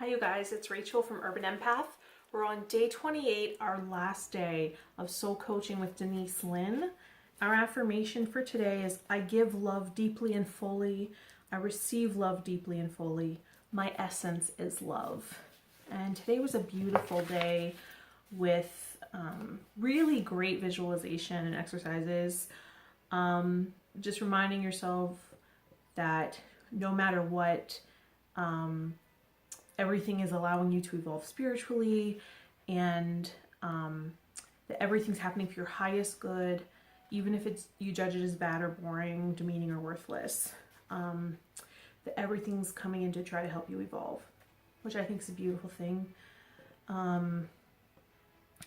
Hi you guys, it's Rachel from Urban Empath. We're on day 28, our last day of soul coaching with Denise Linn. Our affirmation for today is I give love deeply and fully. I receive love deeply and fully. My essence is love. And today was a beautiful day with really great visualization and exercises. Just reminding yourself that no matter what, everything is allowing you to evolve spiritually, and that everything's happening for your highest good, even if you judge it as bad or boring, demeaning, or worthless. That everything's coming in to try to help you evolve, which I think is a beautiful thing.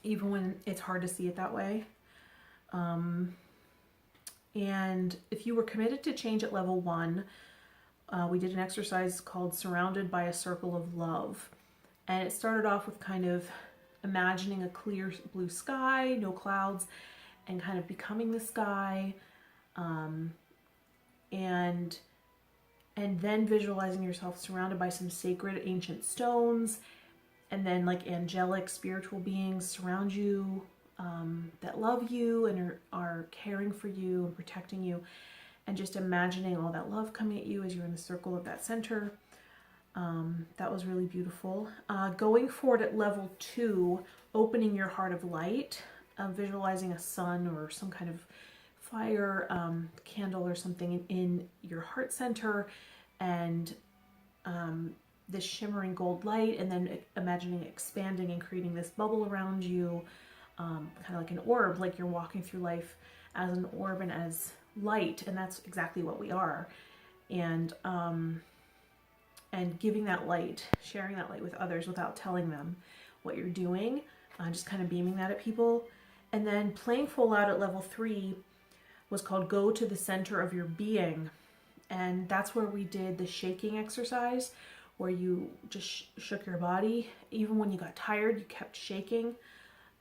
Even when it's hard to see it that way. And if you were committed to change at level 1, we did an exercise called Surrounded by a Circle of Love. And it started off with kind of imagining a clear blue sky, no clouds, and kind of becoming the sky. And then visualizing yourself surrounded by some sacred ancient stones, and then like angelic spiritual beings surround you, that love you and are caring for you and protecting you. And just imagining all that love coming at you as you're in the circle of that center. That was really beautiful. Going forward at level 2, opening your heart of light, visualizing a sun or some kind of fire candle or something in your heart center, and this shimmering gold light, and then imagining it expanding and creating this bubble around you, kind of like an orb, like you're walking through life as an orb and as light, and that's exactly what we are. And giving that light, sharing that light with others without telling them what you're doing, just kind of beaming that at people. And then playing full out at level 3 was called Go to the Center of Your Being, and that's where we did the shaking exercise, where you just shook your body. Even when you got tired, you kept shaking.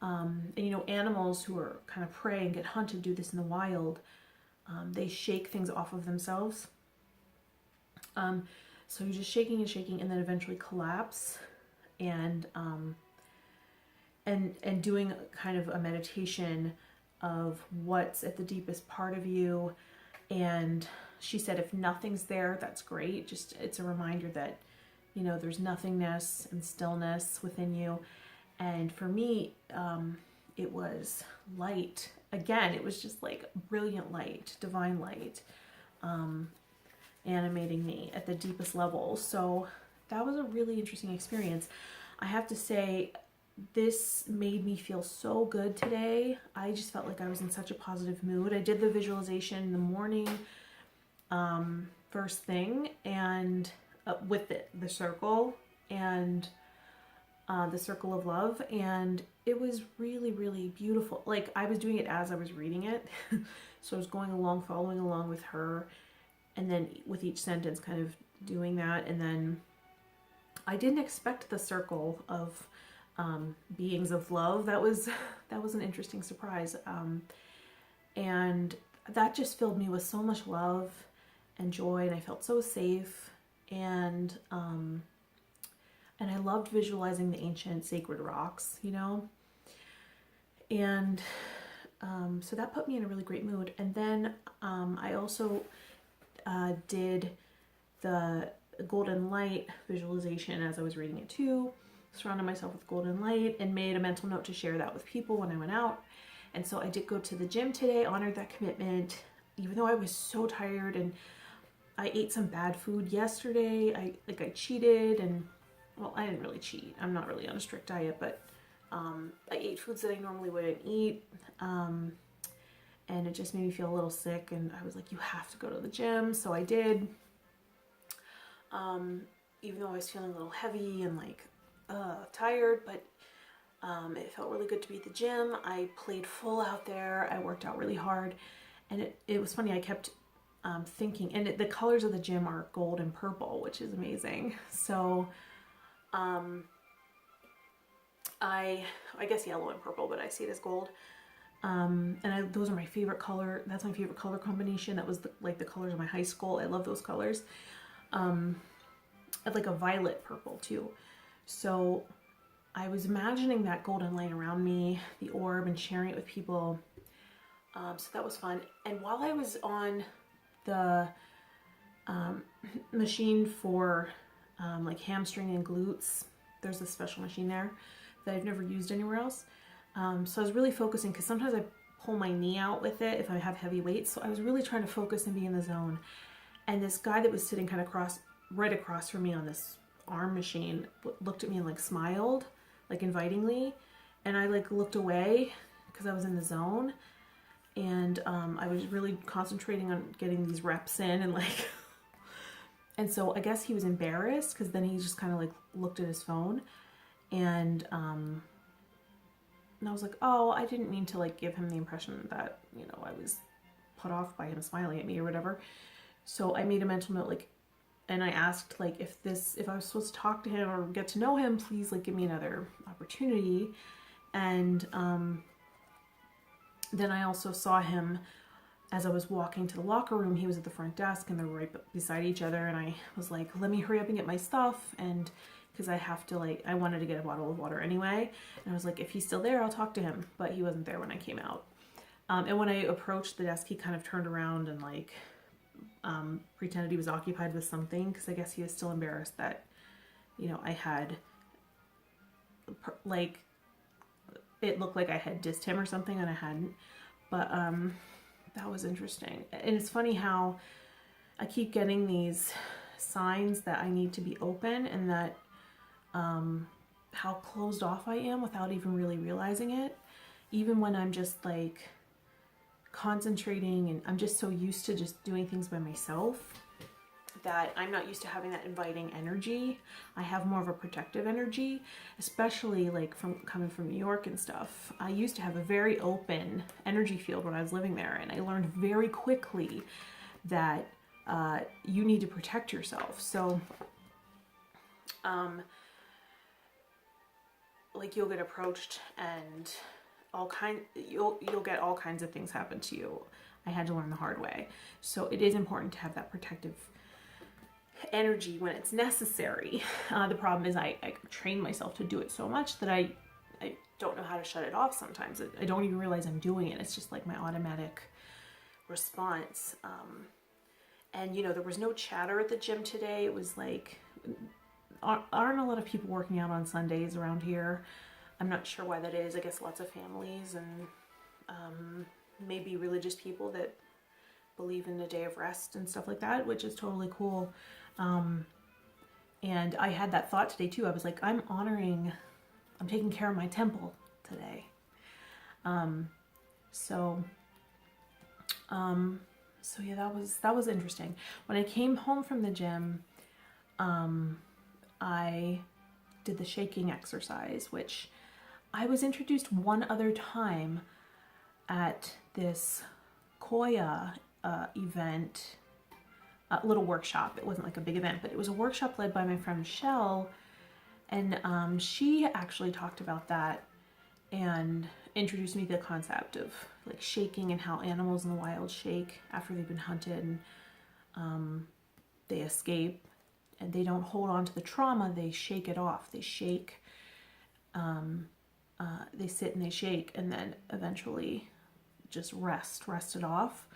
And you know, animals who are kind of prey and get hunted do this in the wild. They shake things off of themselves. So you're just shaking and shaking, and then eventually collapse, and doing kind of a meditation of what's at the deepest part of you. And she said, if nothing's there, that's great. Just it's a reminder that, you know, there's nothingness and stillness within you. And for me, it was light. Again, it was just like brilliant light, divine light, animating me at the deepest level. So that was a really interesting experience. I have to say, this made me feel so good today. I just felt like I was in such a positive mood. I did the visualization in the morning, first thing, and with the circle and the circle of love, and it was really, really beautiful. Like, I was doing it as I was reading it. So I was going along, following along with her, and then with each sentence kind of doing that. And then I didn't expect the circle of beings of love. That was an interesting surprise. And that just filled me with so much love and joy, and I felt so safe. And I loved visualizing the ancient sacred rocks, you know? And so that put me in a really great mood. And then I also did the golden light visualization as I was reading it too, surrounded myself with golden light, and made a mental note to share that with people when I went out. And so I did go to the gym today, honored that commitment, even though I was so tired, and I ate some bad food yesterday. I cheated, and well, I didn't really cheat. I'm not really on a strict diet, but I ate foods that I normally wouldn't eat. And it just made me feel a little sick, and I was like, you have to go to the gym. So I did. Even though I was feeling a little heavy and like tired, but it felt really good to be at the gym. I played full out there. I worked out really hard, and it was funny. I kept thinking, and the colors of the gym are gold and purple, which is amazing. So I guess yellow and purple, but I see it as gold. Those are my favorite color. That's my favorite color combination. That was the colors of my high school. I love those colors. I like a violet purple too. So I was imagining that golden light around me, the orb, and sharing it with people. So that was fun. And while I was on the machine for like hamstring and glutes, there's a special machine there that I've never used anywhere else. So I was really focusing, because sometimes I pull my knee out with it if I have heavy weights. So I was really trying to focus and be in the zone. And this guy that was sitting kind of right across from me on this arm machine looked at me and like smiled, like invitingly. And I like looked away because I was in the zone. And I was really concentrating on getting these reps in and like, and so I guess he was embarrassed, because then he just kind of like looked at his phone, and I was like, oh, I didn't mean to like give him the impression that, you know, I was put off by him smiling at me or whatever. So I made a mental note, like, and I asked like if I was supposed to talk to him or get to know him, please like give me another opportunity. And then I also saw him as I was walking to the locker room. He was at the front desk and they were right beside each other. And I was like, let me hurry up and get my stuff. And because I have to like, I wanted to get a bottle of water anyway. And I was like, if he's still there, I'll talk to him. But he wasn't there when I came out. And when I approached the desk, he kind of turned around and like pretended he was occupied with something. Because I guess he was still embarrassed that, you know, I had like, it looked like I had dissed him or something, and I hadn't. But that was interesting. And it's funny how I keep getting these signs that I need to be open, and that how closed off I am without even really realizing it. Even when I'm just like concentrating, and I'm just so used to just doing things by myself that I'm not used to having that inviting energy. I have more of a protective energy, especially like from coming from New York and stuff. I used to have a very open energy field when I was living there, and I learned very quickly that you need to protect yourself. So like you'll get approached and you'll get all kinds of things happen to you. I had to learn the hard way. So it is important to have that protective energy when it's necessary. The problem is I train myself to do it so much that I don't know how to shut it off sometimes. I don't even realize I'm doing it. It's just like my automatic response. And you know, there was no chatter at the gym today. It was like, aren't a lot of people working out on Sundays around here. I'm not sure why that is. I guess lots of families and maybe religious people that believe in a day of rest and stuff like that, which is totally cool. And I had that thought today too. I was like, I'm taking care of my temple today. So yeah, that was interesting. When I came home from the gym, I did the shaking exercise, which I was introduced one other time at this Koya event, a little workshop. It wasn't like a big event, but it was a workshop led by my friend Michelle, and she actually talked about that and introduced me to the concept of like shaking and how animals in the wild shake after they've been hunted, and they escape, and they don't hold on to the trauma, they shake it off. They shake, they sit and they shake, and then eventually just rest it off.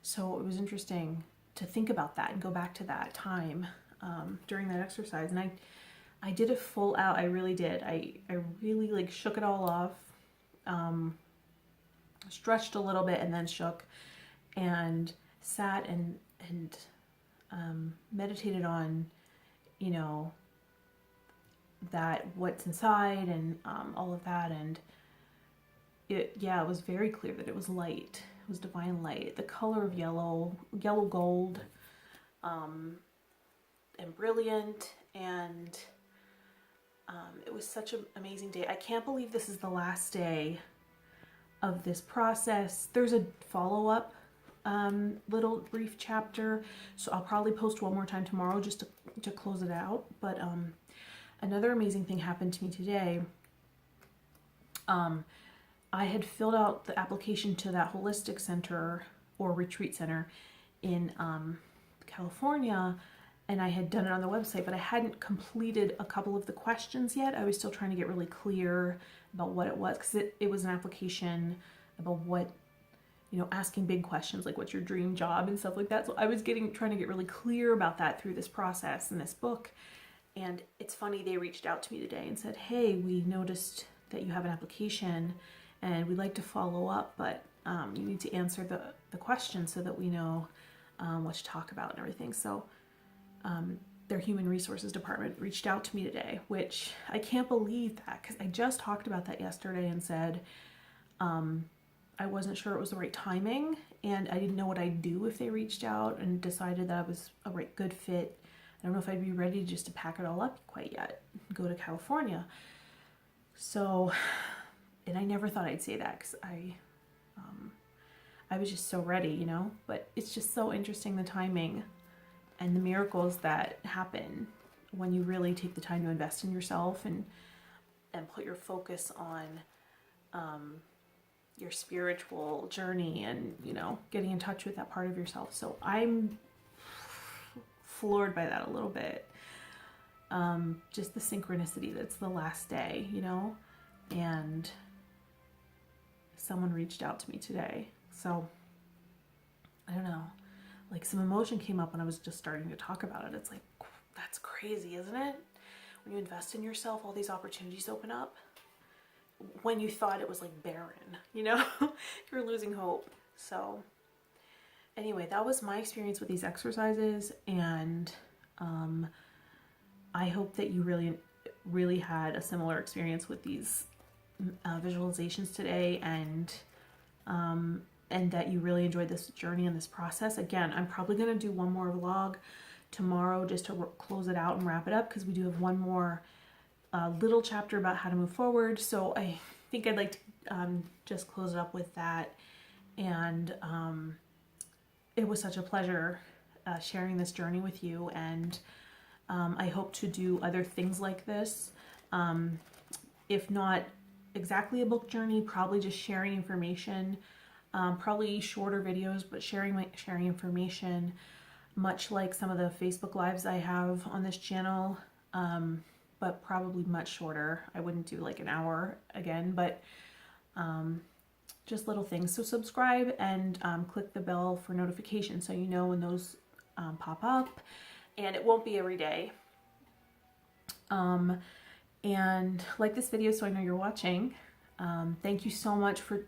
So it was interesting to think about that and go back to that time during that exercise. And I did it full out. I really did. I really like shook it all off, stretched a little bit and then shook, and sat and meditated on, you know, that what's inside and all of that. And it was very clear that it was light. It was divine light, the color of yellow gold, and brilliant. And it was such an amazing day. I can't believe this is the last day of this process. There's a follow-up little brief chapter, so I'll probably post one more time tomorrow just to close it out. But another amazing thing happened to me today. I had filled out the application to that holistic center or retreat center in California, and I had done it on the website, but I hadn't completed a couple of the questions yet. I was still trying to get really clear about what it was, because it was an application about what, you know, asking big questions like what's your dream job and stuff like that. So I was trying to get really clear about that through this process in this book. And it's funny, they reached out to me today and said, hey, we noticed that you have an application and we'd like to follow up, but you need to answer the questions so that we know what to talk about and everything. So their human resources department reached out to me today, which I can't believe that, because I just talked about that yesterday and said I wasn't sure it was the right timing, and I didn't know what I'd do if they reached out and decided that I was a good fit. I don't know if I'd be ready just to pack it all up quite yet, go to California. So, and I never thought I'd say that, because I was just so ready, you know, but it's just so interesting, the timing and the miracles that happen when you really take the time to invest in yourself and put your focus on your spiritual journey and, you know, getting in touch with that part of yourself. So I'm floored by that a little bit. Just the synchronicity that's the last day, you know, and someone reached out to me today. So I don't know, like some emotion came up when I was just starting to talk about it. It's like, that's crazy, isn't it? When you invest in yourself, all these opportunities open up when you thought it was like barren, you know, you're losing hope. So anyway, that was my experience with these exercises, and I hope that you really had a similar experience with these visualizations today, and that you really enjoyed this journey and this process. Again, I'm probably going to do one more vlog tomorrow just to close it out and wrap it up, because we do have one more little chapter about how to move forward. So I think I'd like to just close it up with that. And it was such a pleasure sharing this journey with you, and I hope to do other things like this. If not exactly a book journey, probably just sharing information, probably shorter videos, but sharing information, much like some of the Facebook lives I have on this channel, but probably much shorter. I wouldn't do like an hour again, but just little things. So subscribe and click the bell for notifications so you know when those pop up, and it won't be every day. And like this video so I know you're watching. Thank you so much for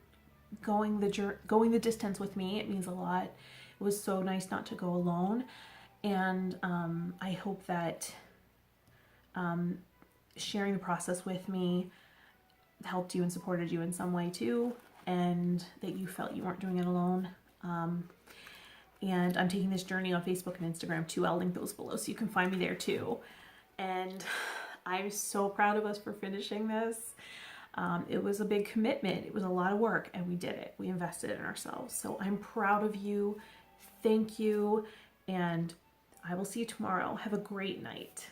going the distance with me. It means a lot. It was so nice not to go alone, and I hope that sharing the process with me helped you and supported you in some way too, and that you felt you weren't doing it alone. And I'm taking this journey on Facebook and Instagram too. I'll link those below so you can find me there too. And I'm so proud of us for finishing this. It was a big commitment. It was a lot of work, and we did it. We invested in ourselves. So I'm proud of you. Thank you. And I will see you tomorrow. Have a great night.